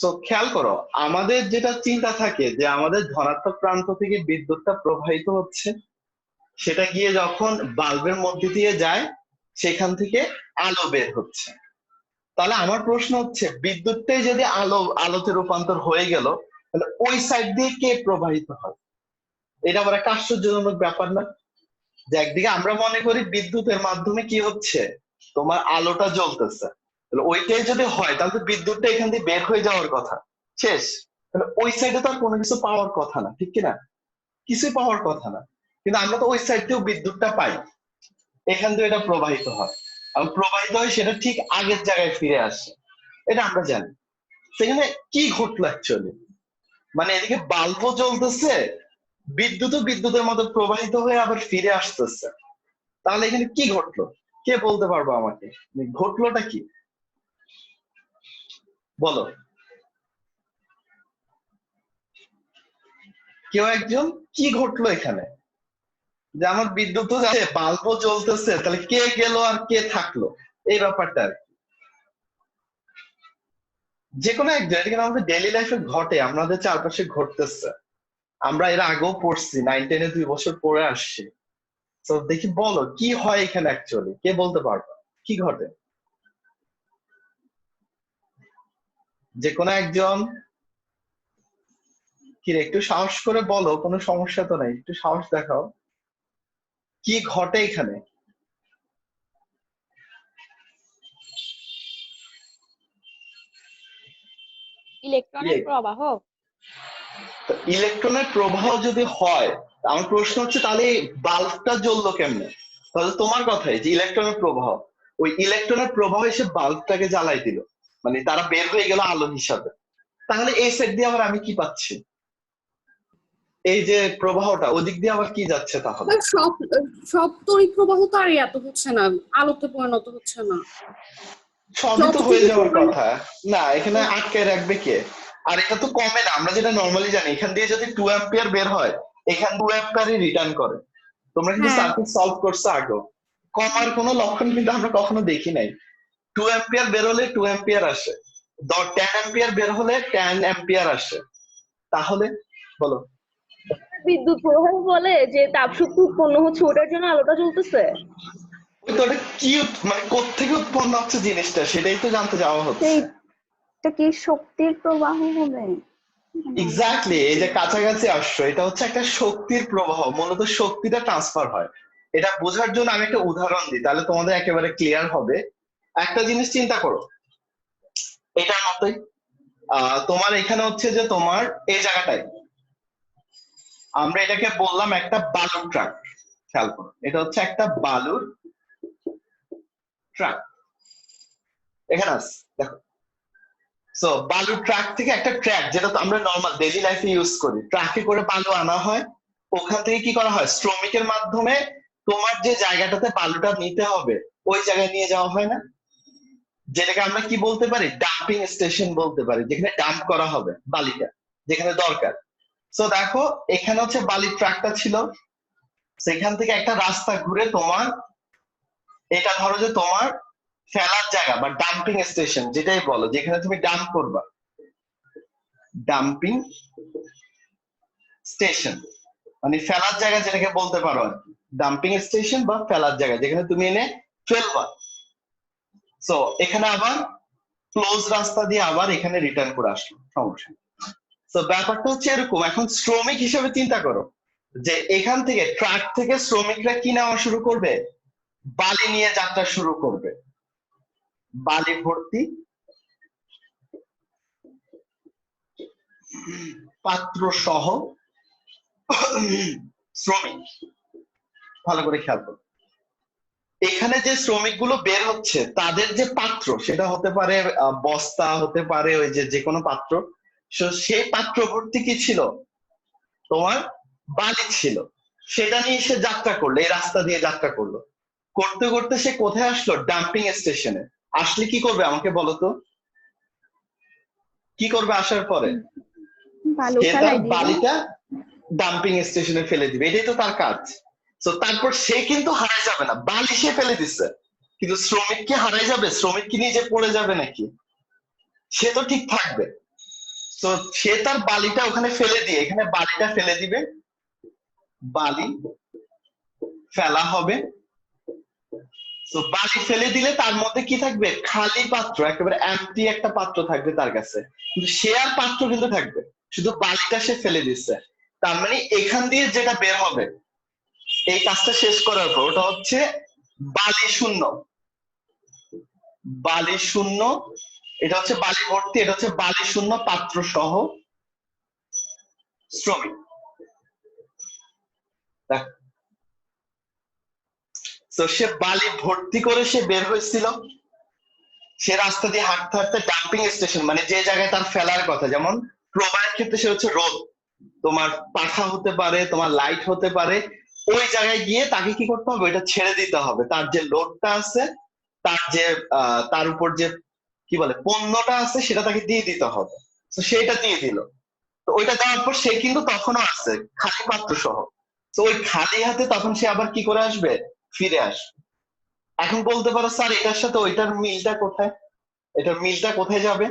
So খেয়াল করো, আমাদের যেটা চিন্তা থাকে যে আমাদের ধনাত্মক প্রান্ত থেকে বিদ্যুৎটা প্রবাহিত হচ্ছে, সেটা গিয়ে যখন বাল্বের মধ্যে দিয়ে যায় সেখান থেকে আলো বের হচ্ছে। তাহলে আমার প্রশ্ন হচ্ছে, বিদ্যুৎটাই যদি আলোতে রূপান্তর হয়ে গেল, তাহলে ওই সাইড দিয়ে কে প্রবাহিত হয়? এটা আবার একটা আশ্চর্যজনক ব্যাপার না? যে একদিকে আমরা মনে করি বিদ্যুতের মাধ্যমে কি হচ্ছে, তোমার আলোটা জ্বলতেছে, তাহলে ওইটাই যদি হয় তাহলে তো বিদ্যুৎটা এখান দিয়ে বের হয়ে যাওয়ার কথা, শেষ। তাহলে ওই সাইডে তো আর কোনো কিছু পাওয়ার কথা না, ঠিক কিনা? কিছুই পাওয়ার কথা না, কিন্তু আমরা তো ওই সাইড থেকেও বিদ্যুৎটা পাই, এখান থেকে এটা প্রবাহিত হয়, এবং প্রবাহিত হয় সেটা ঠিক আগের জায়গায় ফিরে আসে, এটা আমরা জানি। সেখানে কি ঘটলো অ্যাকচুয়ালি? মানে এদিকে বাল্বও জ্বলতেছে, বিদ্যুৎও বিদ্যুতের মতো প্রবাহিত হয়ে আবার ফিরে আসতেছে, তাহলে এখানে কি ঘটলো? কে বলতে পারবো আমাকে ঘটলোটা কি? বলো কেউ একজন, কি ঘটলো এখানে? যে আমার বিদ্যুৎও যাচ্ছে, বাল্বও জ্বলতেছে, তাহলে কে গেল আর কে থাকলো, এই ব্যাপারটা আর কি। যে কোনো একজন, এটা কিন্তু আমাদের ডেইলি লাইফে ঘটে, আমাদের চারপাশে ঘটতেছে, আমরা এর আগেও পড়ছি, 9-10-এ 2 বছর পরে আসছি। তো দেখি বলো কি হয় এখানে অ্যাকচুয়ালি, কে বলতে পারবে কি ঘটে? যে কোনো একজন, কি রে, একটু সাহস করে বলো, কোনো সমস্যা তো নাই, একটু সাহস দেখাও, কি ঘটে এখানে? ইলেকট্রনের প্রবাহ। ইলেকট্রনের প্রবাহ যদি হয়, আমার প্রশ্ন হচ্ছে তাহলে বাল্বটা জ্বললো কেমনে? তাহলে তোমার কথাই যে ইলেকট্রনের প্রবাহ, ওই ইলেকট্রনের প্রবাহ এসে বাল্বটাকে জ্বালাই দিল, মানে তারা বের হয়ে গেল আলো হিসাবে। তাহলে এই সাইড দিয়ে আবার আমি কি পাচ্ছি? এই যে প্রবাহটা ওদিক দিয়ে আবার কি যাচ্ছে তাহলে? সব সব তড়িৎ প্রবাহ তো আর এত হচ্ছে না, আলোতে পরিণত হচ্ছে না। সবই তো হয়ে যাওয়ার কথা না, এখানে আটকায় রাখবে কে? আর এটা তো কমে না, আমরা যেটা নর্মালি জানি, এখান দিয়ে যদি 2 অ্যাম্পিয়ার বের হয়, এখান 2 অ্যাম্পিয়ারই রিটার্ন করে। তোমরা কিন্তু সার্কিট সলভ করছো আগে, কমার কোনো লক্ষণ কিন্তু আমরা কখনো দেখি নাই। 2 অ্যাম্পিয়ার বের হলে 2 অ্যাম্পিয়ার আসে, 10 অ্যাম্পিয়ার বের হলে 10 অ্যাম্পিয়ার আসে। তাহলে বলো, বিদ্যুৎ প্রবাহ বলে যে তাপশক্তি উৎপন্ন হচ্ছে, ওটার জন্য আলোটা জ্বলতেছে। ওই তো ওটা কি মানে কোত্থেকে উৎপন্ন হচ্ছে জিনিসটা, সেটাই তো জানতে যাওয়া হচ্ছে। এটা কি শক্তির প্রবাহ হবে? এক্স্যাক্টলি, এই যে কাছাকাছি আসছো, এটা হচ্ছে একটা শক্তির প্রবাহ, মূলত শক্তিটা ট্রান্সফার হয়। এটা বোঝার জন্য আমি একটা উদাহরণ দিই, তাহলে তোমাদের একেবারে ক্লিয়ার হবে। একটা জিনিস চিন্তা করো, এটার মতোই তোমার এখানে হচ্ছে যে তোমার এই জায়গাটায় আমরা এটাকে বললাম একটা বালুর ট্রাক। খেয়াল করো, এটা হচ্ছে একটা বালুর ট্রাক, এখানে আছে দেখো। সো বালুর ট্রাক থেকে একটা ট্র্যাক, যেটা তো আমরা নর্মাল ডেইলি লাইফে ইউজ করি, ট্রাকে করে বালু আনা হয়, ওখান থেকে কি করা হয়, শ্রমিকের মাধ্যমে তোমার যে জায়গাটাতে বালুটা নিতে হবে ওই জায়গায় নিয়ে যাওয়া হয় না? যেটাকে আমরা কি বলতে পারি, ডাম্পিং স্টেশন বলতে পারি, যেখানে ডাম্প করা হবে বালিটা যেখানে দরকার। সো দেখো, এখানে হচ্ছে বালির ট্রাকটা ছিল, সেখান থেকে একটা রাস্তা ঘুরে তোমার, এটা ধরো যে তোমার ফেলার জায়গা বা ডাম্পিং স্টেশন যেটাই বলো, যেখানে তুমি ডাম্প করবা, ডাম্পিং স্টেশন মানে ফেলার জায়গা যেটাকে বলতে পারো আর কি, ডাম্পিং স্টেশন বা ফেলার জায়গা যেখানে তুমি এনে ফেলবা। সো এখানে আবার ক্লোজ রাস্তা দিয়ে আবার এখানে রিটার্ন করে আসলো, সমস্যা। তো ব্যাপারটা হচ্ছে এরকম, এখন শ্রমিক হিসেবে চিন্তা করো যে এখান থেকে ট্রাক থেকে শ্রমিকরা কি নেওয়া শুরু করবে, বালি নিয়ে যাত্রা শুরু করবে, বালি ভর্তি পাত্র সহ শ্রমিক। ভালো করে খেয়াল করো, এখানে যে শ্রমিকগুলো বের হচ্ছে তাদের যে পাত্র, সেটা হতে পারে বস্তা, হতে পারে ওই যে কোনো পাত্র, সেই পাত্র ভর্তি কি ছিল, তোমার বালি ছিল। সেটা নিয়ে সে যাত্রা করলো, এই রাস্তা দিয়ে যাত্রা করলো, করতে করতে সে কোথায় আসলো, ডাম্পিং স্টেশনে। আসলে কি করবে আমাকে বলো তো, কি করবে আসার পরে? সে তার বালিটা ডাম্পিং স্টেশনে ফেলে দিবে, এটাই তো তার কাজ। তো তারপর সে কিন্তু হারাই যাবে না, বালি সে ফেলে দিচ্ছে, কিন্তু শ্রমিক কি হারাই যাবে? শ্রমিক কি নিজে পড়ে যাবে নাকি? সে তো ঠিক থাকবে। তো সে তার বালিটা ওখানে ফেলে দিয়ে এখানে বালিটা ফেলে দিবে, বালি ফেলা হবে। তো বালি ফেলে দিলে তার মধ্যে কি থাকবে, খালি পাত্র, একেবারে এমটি একটা পাত্র থাকবে তার কাছে, কিন্তু সে আর পাত্র কিন্তু থাকবে, শুধু বালিটা সে ফেলে দিচ্ছে। তার মানে এখান দিয়ে যেটা বের হবে এই কাজটা শেষ করার পর ওটা হচ্ছে বালি শূন্য, বালি শূন্য, এটা হচ্ছে বালি ভর্তি, এটা হচ্ছে বালি শূন্য পাত্র সহ শ্রমিক। তো সে বালি ভর্তি করে সে বের হয়েছিল, সে রাস্তা দিয়ে হাঁটতে হাঁটতে ডাম্পিং স্টেশন মানে যে জায়গায় তার ফেলার কথা, যেমন প্রবাহের ক্ষেত্রে সে হচ্ছে রোদ, তোমার পাখা হতে পারে, তোমার লাইট হতে পারে, ওই জায়গায় গিয়ে তাকে কি করতে হবে, ওইটা ছেড়ে দিতে হবে, তার যে লোডটা আছে, তার যে তার উপর যে কি বলে পণ্যটা আছে সেটা তাকে দিয়ে দিতে হবে। তো সেটা দিয়ে দিল, তো ওইটা দেওয়ার পর সে কিন্তু তখনও আছে খালি পাত্র সহ। তো ওই খালি হাতে তখন সে আবার কি করে আসবে, ফিরে আসবে। এখন বলতে পারো স্যার এটার সাথে ওইটার মিলটা কোথায়, এটার মিলটা কোথায় যাবে?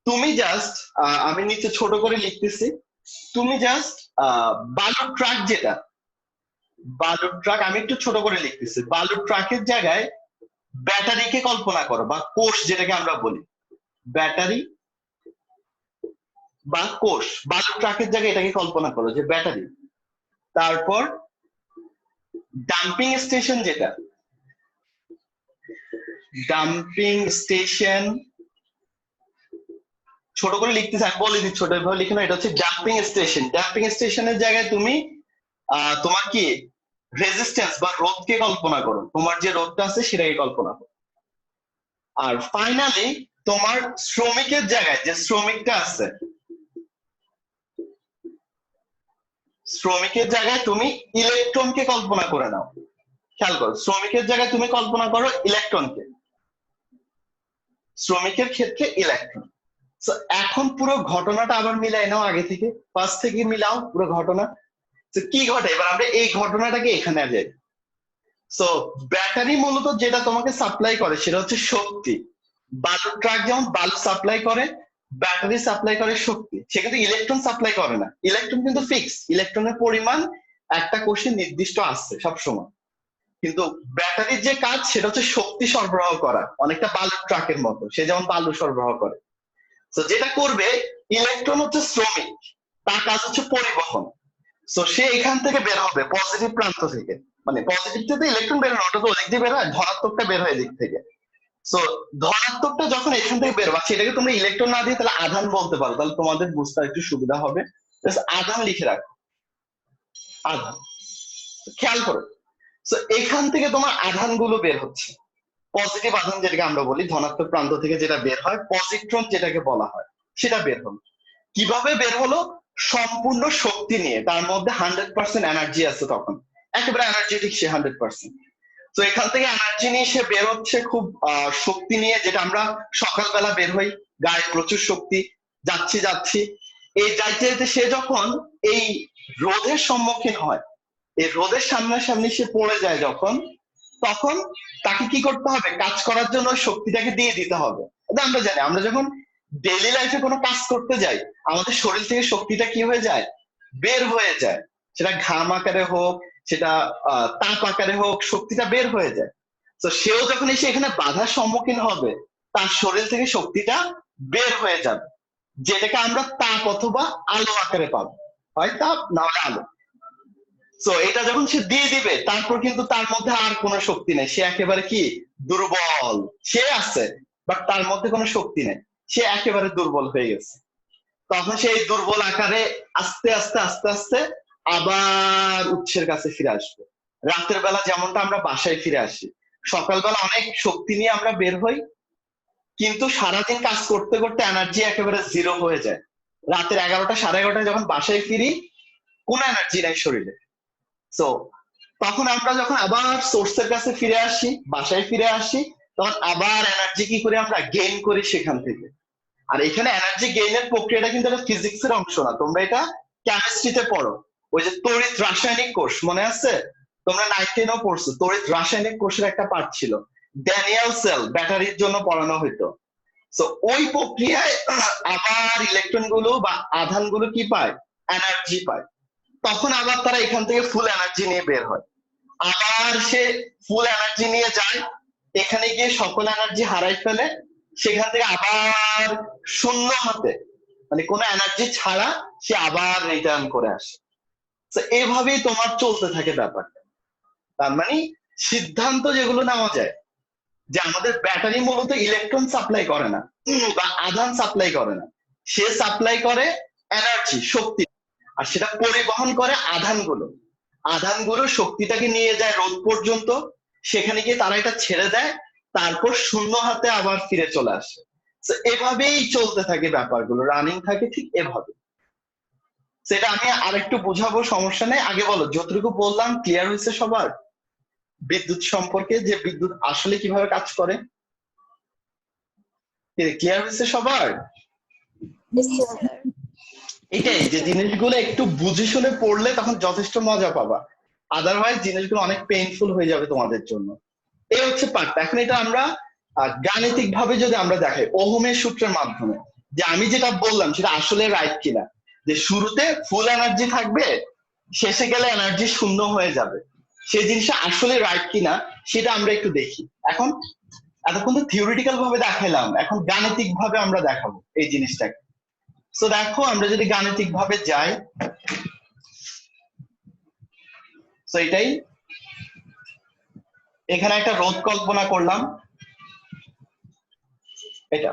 তুমি জাস্ট আমি নিচে ছোট করে লিখতেছি, তুমি জাস্ট বালুর ট্রাক, যেটা বালুর ট্রাক, আমি একটু ছোট করে লিখতেছি, বালুর ট্রাকের জায়গায় ব্যাটারিকে কল্পনা করো, বা কোষ যেটাকে আমরা বলি, ব্যাটারি বা কোষ, বালুর ট্রাকের জায়গায় এটাকে কল্পনা করো যে ব্যাটারি। তারপর ডাম্পিং স্টেশন, যেটা ডাম্পিং স্টেশন, ছোট করে লিখতেছি, আমি বলে দিচ্ছি ছোট ভাবে লিখে না, এটা হচ্ছে ডাম্পিং স্টেশন। ডাম্পিং স্টেশনের জায়গায় তুমি তোমার কি রেজিস্ট্যান্স বা রোধকে কল্পনা করো, তোমার যে রোধটা আছে সেটাকে কল্পনা করো। আর ফাইনালি তোমার শ্রমিকের জায়গায় যে শ্রমিকটা আছে, শ্রমিকের জায়গায় তুমি ইলেকট্রনকে কল্পনা করে নাও। খেয়াল করো, শ্রমিকের জায়গায় তুমি কল্পনা করো ইলেকট্রনকে, শ্রমিকের ক্ষেত্রে ইলেকট্রন। এখন পুরো ঘটনাটা আবার মিলাই নাও, আগে থেকে ফার্স্ট থেকে মিলাও পুরো ঘটনা। তো কি ঘটে, এবার আমরা এই ঘটনাটাকে এখানে যাই। সো ব্যাটারি মূলত যেটা তোমাকে সাপ্লাই করে সেটা হচ্ছে শক্তি। বালুর ট্রাক যেমন বালু সাপ্লাই করে, ব্যাটারি সাপ্লাই করে শক্তি, সে কিন্তু ইলেকট্রন সাপ্লাই করে না। ইলেকট্রন কিন্তু ফিক্স, ইলেকট্রনের পরিমাণ একটা কোষে নির্দিষ্ট আছে সবসময়, কিন্তু ব্যাটারির যে কাজ সেটা হচ্ছে শক্তি সরবরাহ করা, অনেকটা বালুর ট্রাকের মতো, সে যেমন বালু সরবরাহ করে। তো যেটা করবে ইলেকট্রন হচ্ছে শ্রমিক, তার কাজ হচ্ছে পরিবহন। তো সে এখান থেকে বের হবে পজিটিভ প্রান্ত থেকে, মানে পজিটিভ থেকে ইলেকট্রন বের হয়, ওটা তো ওদিক দিয়ে বের হয়, ধনাত্মকটা বের হয় এদিক থেকে। তো ধনাত্মকটা যখন এখান থেকে বের হচ্ছে, এটাকে তোমরা ইলেকট্রন না দিয়ে তাহলে আধান বলতে পারো, তাহলে তোমাদের বুঝতে একটু সুবিধা হবে। আধান লিখে রাখো, আধান, খেয়াল করো। তো এখান থেকে তোমার আধান গুলো বের হচ্ছে, পজিটিভ আধান যেটাকে আমরা বলি, ধনাত্মক প্রান্ত থেকে যেটা বের হয় পজিট্রন যেটাকে বলা হয়, সেটা বের হলো। কিভাবে বের হলো? সম্পূর্ণ শক্তি নিয়ে, তার মধ্যে 100% এনার্জি আছে, তখন একেবারে এনার্জেটিক সে 100%। তো এখান থেকে এনার্জি নিয়ে সে বের হচ্ছে খুব শক্তি নিয়ে, যেটা আমরা সকালবেলা বের হই, গায়ে প্রচুর শক্তি, যাচ্ছি যাচ্ছি, এই যাইতে যেতে সে যখন এই রোদের সম্মুখীন হয়, এই রোদের সামনাসামনি সে পড়ে যায় যখন, তখন তাকে কি করতে হবে, কাজ করার জন্য শক্তিটাকে দিয়ে দিতে হবে। এটা আমরা জানি, আমরা যখন ডেইলি লাইফে কোনো কাজ করতে যাই আমাদের শরীর থেকে শক্তিটা কি হয়ে যায়, বের হয়ে যায়, সেটা ঘাম আকারে হোক, সেটা তাপ আকারে হোক, শক্তিটা বের হয়ে যায়। তো সেও যখন এসে এখানে বাধার সম্মুখীন হবে, তার শরীর থেকে শক্তিটা বের হয়ে যাবে, যেটাকে আমরা তাপ অথবা আলো আকারে পাবো, হয় তাপ না হলে আলো। তো এটা যখন সে দিয়ে দিবে, তারপর কিন্তু তার মধ্যে আর কোনো শক্তি নেই, সে একেবারে কি দুর্বল, সে আছে বাট তার মধ্যে কোনো শক্তি নেই, সে একেবারে দুর্বল হয়ে গেছে। তখন সে এই দুর্বল আকারে আস্তে আস্তে আস্তে আস্তে আবার উৎসের কাছে ফিরে আসবে। রাতের বেলা যেমনটা আমরা বাসায় ফিরে আসি, সকালবেলা অনেক শক্তি নিয়ে আমরা বের হই, কিন্তু সারাদিন কাজ করতে করতে এনার্জি একেবারে জিরো হয়ে যায়। রাতের 11টা 11:30 যখন বাসায় ফিরি, কোনো এনার্জি নাই শরীরে। তো তখন আমরা যখন আবার সোর্সের কাছে ফিরে আসি, বাসায় ফিরে আসি, তখন আবার এনার্জি কি করে আমরা গেইন করি সেখান থেকে। আর এখানে এনার্জি গেইনের প্রক্রিয়াটা কিন্তু একটা ফিজিক্সের অংশ না, তোমরা এটা কেমিস্ট্রিতে পড়ো, ওই যে তড়িৎ রাসায়নিক কোষ মনে আছে, তোমরা 9-10 পড়ছো, তড়িৎ রাসায়নিক কোষের একটা পার্ট ছিল, ড্যানিয়েল সেল ব্যাটারির জন্য পড়ানো হইতো। তো ওই প্রক্রিয়ায় আবার ইলেকট্রন গুলো বা আধান গুলো কি পায়, এনার্জি পায়। তখন আবার তারা এখান থেকে ফুল এনার্জি নিয়ে বের হয়, আবার সে ফুল এনার্জি নিয়ে যায়, এখানে গিয়ে সকল এনার্জি হারাই ফেলে, সেখান থেকে আবার শূন্য হাতে মানে কোনো এনার্জি ছাড়া সে আবার রিটার্ন করে আসে। তো এভাবেই তোমার চলতে থাকে ব্যাপারটা। তার মানে সিদ্ধান্ত যেগুলো নেওয়া যায় যে আমাদের ব্যাটারি মূলত ইলেকট্রন সাপ্লাই করে না বা আধান সাপ্লাই করে না, সে সাপ্লাই করে এনার্জি, শক্তি, আর সেটা পরিবহন করে আধানগুলো। আধানগুলো শক্তিটাকে নিয়ে যায় রোদ পর্যন্ত, সেখানে গিয়ে তারা এটা ছেড়ে দেয়, তারপর শূন্য হাতে আবার ফিরে চলে আসে। তো এভাবেই চলতে থাকে ব্যাপারগুলো, রানিং থাকে ঠিক এভাবে। সেটা আমি আরেকটু বুঝাবো, সমস্যা নেই। আগে বলো, যতটুকু বললাম ক্লিয়ার হয়েছে সবার বিদ্যুৎ সম্পর্কে, যে বিদ্যুৎ আসলে কিভাবে কাজ করে? ক্লিয়ার হয়েছে সবার? এটাই যে জিনিসগুলো একটু বুঝে শুনে পড়লে তখন যথেষ্ট মজা পাবা, আদারওয়াইজ জিনিসগুলো অনেক পেইনফুল হয়ে যাবে তোমাদের জন্য। এই হচ্ছে পার্ট। এখন এটা আমরা গাণিতিক ভাবে যদি আমরা দেখাই ওহমের সূত্রের মাধ্যমে, যে আমি যেটা বললাম সেটা আসলে রাইট কিনা, যে শুরুতে ফুল এনার্জি থাকবে, শেষে গেলে এনার্জি শূন্য হয়ে যাবে, সেই জিনিসটা আসলে রাইট কিনা সেটা আমরা একটু দেখি। এখন এতক্ষণ তো থিওরিটিক্যাল ভাবে দেখাইলাম, এখন গাণিতিক ভাবে আমরা দেখাবো এই জিনিসটাকে। তো দেখো, আমরা যদি গাণিতিক ভাবে যাই, তো এটাই, এখানে একটা রোধ কল্পনা করলাম, এটা।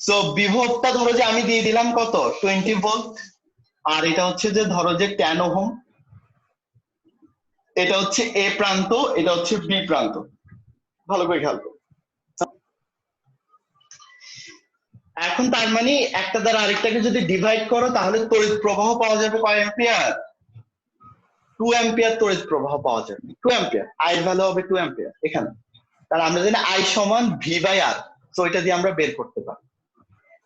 সো বিভবটা ধরো যে আমি দিয়ে দিলাম কত, 20 ভোল্ট, আর এটা হচ্ছে যে ধরো যে 10 ওহম, এটা হচ্ছে এ প্রান্ত, এটা হচ্ছে বি প্রান্ত, ভালো করে খেয়াল করো। এখন তার মানে একটা দ্বারা আরেকটাকে যদি ডিভাইড করো তাহলে তড়িৎ প্রবাহ পাওয়া যাবে কয় অ্যাম্পিয়ার? 2 অ্যাম্পিয়ার তড়িৎ প্রবাহ পাওয়া যাবে। 2 অ্যাম্পিয়ার, আই এর ভ্যালু হবে 2 অ্যাম্পিয়ার এখানে। তাহলে আমরা জানি আই সমান ভি বাই আর, তো এটা দিয়ে আমরা বের করতে পারি।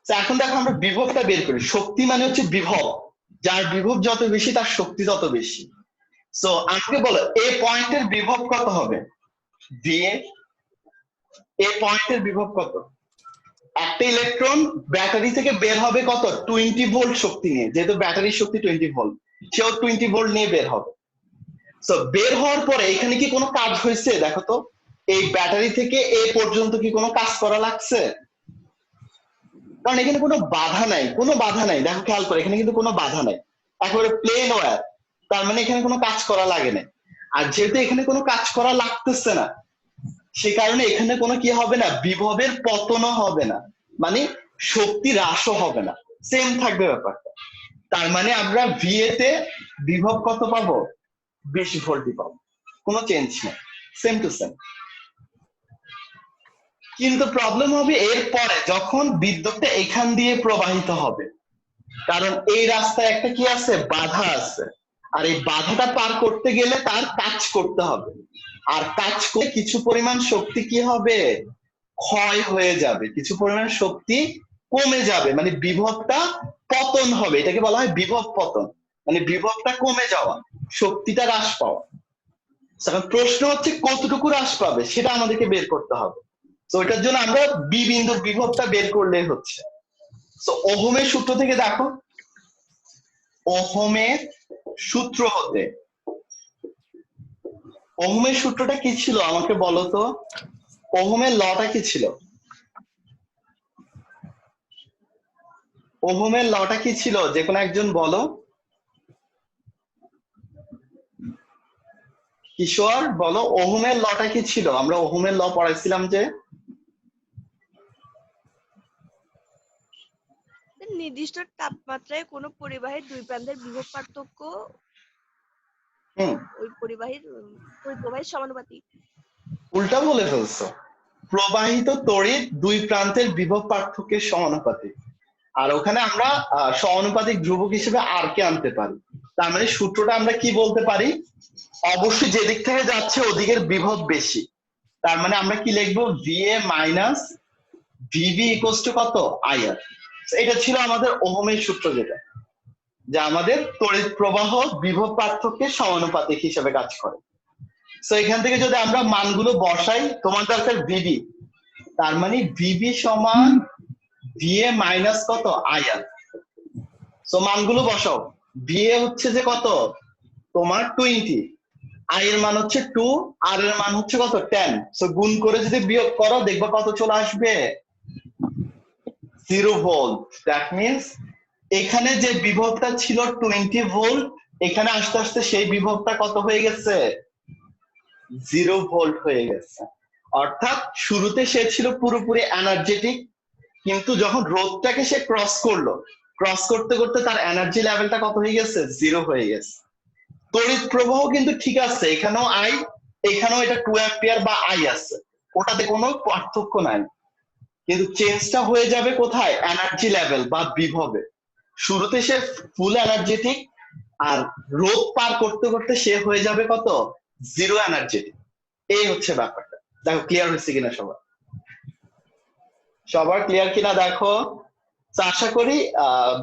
তো এখন দেখো আমরা বিভবটা বের করি। শক্তি মানে হচ্ছে বিভব, যার বিভব যত বেশি তার শক্তি তত বেশি। সো আমাকে বলো এ পয়েন্টের বিভব কত হবে? ভি এ পয়েন্টের বিভব কত? একটা ইলেকট্রন ব্যাটারি থেকে বের হবে কত, 20 ভোল্ট শক্তি নিয়ে, যেহেতু ব্যাটারির শক্তি 20 ভোল্ট, সেও 20 ভোল্ট নিয়ে বের হবে। তো বের হওয়ার পরে এখানে কি কোনো কাজ হয়েছে? দেখো তো, এই ব্যাটারি থেকে এ পর্যন্ত কি কোনো কাজ করা লাগছে? কারণ এখানে কোনো বাধা নাই, কোনো বাধা নাই, দেখো খেয়াল করে, এখানে কিন্তু কোনো বাধা নাই, একেবারে প্লেন ওয়্যার, তার মানে এখানে কোনো কাজ করা লাগে না। আর যেহেতু এখানে কোনো কাজ করা লাগতেছে না, সে কারণে এখানে কোনো কি হবে না, বিভবের পতনও হবে না, মানে শক্তি হ্রাসও হবে না, সেম থাকবে ব্যাপারটা। তার মানে আমরা ভিএ তে বিভব কত পাবো? 20 ভোল্টই পাবো, কোনো চেঞ্জ নেই, সেম টু সেম। কিন্তু প্রবলেম হবে এরপরে, যখন বিদ্যুৎটা এখান দিয়ে প্রবাহিত হবে, কারণ এই রাস্তায় একটা কি আছে, বাধা আছে, আর এই বাধাটা পার করতে গেলে তার কাজ করতে হবে, আর কাজ করে কিছু পরিমাণ শক্তি কি হবে, ক্ষয় হয়ে যাবে, কিছু পরিমাণ শক্তি কমে যাবে, মানে বিভবটা পতন হবে, এটাকে বলা হয় বিভব পতন, মানে বিভবটা কমে যাওয়া, শক্তিটা হ্রাস পাওয়া। এখন প্রশ্ন হচ্ছে কতটুকু হ্রাস পাবে সেটা আমাদেরকে বের করতে হবে। তো এটার জন্য আমরা বি বিন্দুর বিভবটা বের করলেই হচ্ছে। তো ওহমের সূত্র থেকে দেখো, ওহমের সূত্র হতে, ওহমের সূত্রটা কি ছিল আমাকে বলো তো, ওহমের লটা কি ছিল? ওহমের লটা কি ছিল, যে কোনো একজন বলো। কিশোর বলো, ওহমের লটা কি ছিল? আমরা ওহমের ল পড়াইছিলাম যে, নির্দিষ্ট তাপমাত্রায় কোনো পরিবাহীর দুই প্রান্তের বিভব পার্থক্য ওই পরিবাহীর সমানুপাতিক। উল্টা বলে ফেলছো, প্রবাহিত তড়িৎ দুই প্রান্তের বিভব পার্থক্যের সমানুপাতিক, আর ওখানে আমরা সমানুপাতিক ধ্রুবক হিসেবে আর কে আনতে পারি। তার মানে সূত্রটা আমরা কি বলতে পারি, অবশ্যই যেদিক থেকে যাচ্ছে ওদিকের বিভব বেশি, তার মানে আমরা কি লিখবো, VA minus VB equals to কত, আইআর। এটা ছিল আমাদের ওহমের সূত্র, যেটা যে আমাদের তড়িৎ প্রবাহ বিভব পার্থক্যের সমানুপাতিক হিসেবে কাজ করে। তো এখান থেকে যদি আমরা মানগুলো বসাই, তোমার দরকার ভিবি, তার মানে ভিবি সমান ভিএ মাইনাস কত আইআর। সো মানগুলো বসাও। ভিএ হচ্ছে যে কত তোমার 20, আই এর মান হচ্ছে 2, আর এর মান হচ্ছে কত 10। সো গুণ করে যদি বিয়োগ করো দেখবা কত চলে আসবে 0 ভোল্ট। দ্যাট মিন্স এখানে যে বিভবটা ছিল 20 ভোল্ট, এখানে আস্তে আস্তে সেই বিভবটা কত হয়ে গেছে 0 ভোল্ট হয়ে গেছে। অর্থাৎ শুরুতে সে ছিল পুরোপুরি এনার্জেটিক, কিন্তু যখন রোধটাকে সে ক্রস করলো, ক্রস করতে করতে তার এনার্জি লেভেলটা কত হয়ে গেছে 0 হয়ে গেছে। তড়িৎ প্রবাহ কিন্তু ঠিক আছে, এখানেও আই, এখানেও এটা 2 অ্যাম্পিয়ার বা আই আছে, ওটাতে কোনো পার্থক্য নাই। কিন্তু চেঞ্জটা হয়ে যাবে কোথায় এনার্জি লেভেল বা বিভবে। শুরুতে সে ফুল এনার্জেটিক, আর রোধ পার করতে করতে সে হয়ে যাবে কত 0 এনার্জেটিক। এই হচ্ছে ব্যাপারটা। দেখো ক্লিয়ার হয়েছে কিনা সবার? সবার ক্লিয়ার কিনা দেখো। তো আশা করি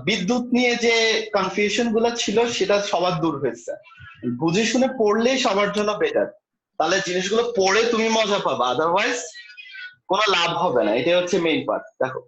বিদ্যুৎ নিয়ে যে কনফিউশন গুলো ছিল সেটা সবার দূর হয়েছে। বুঝে শুনে পড়লেই সবার জন্য বেটার, তাহলে জিনিসগুলো পড়ে তুমি মজা পাবা, আদারওয়াইজ কোনো লাভ হবে না। এটাই হচ্ছে মেইন পার্ট। দেখো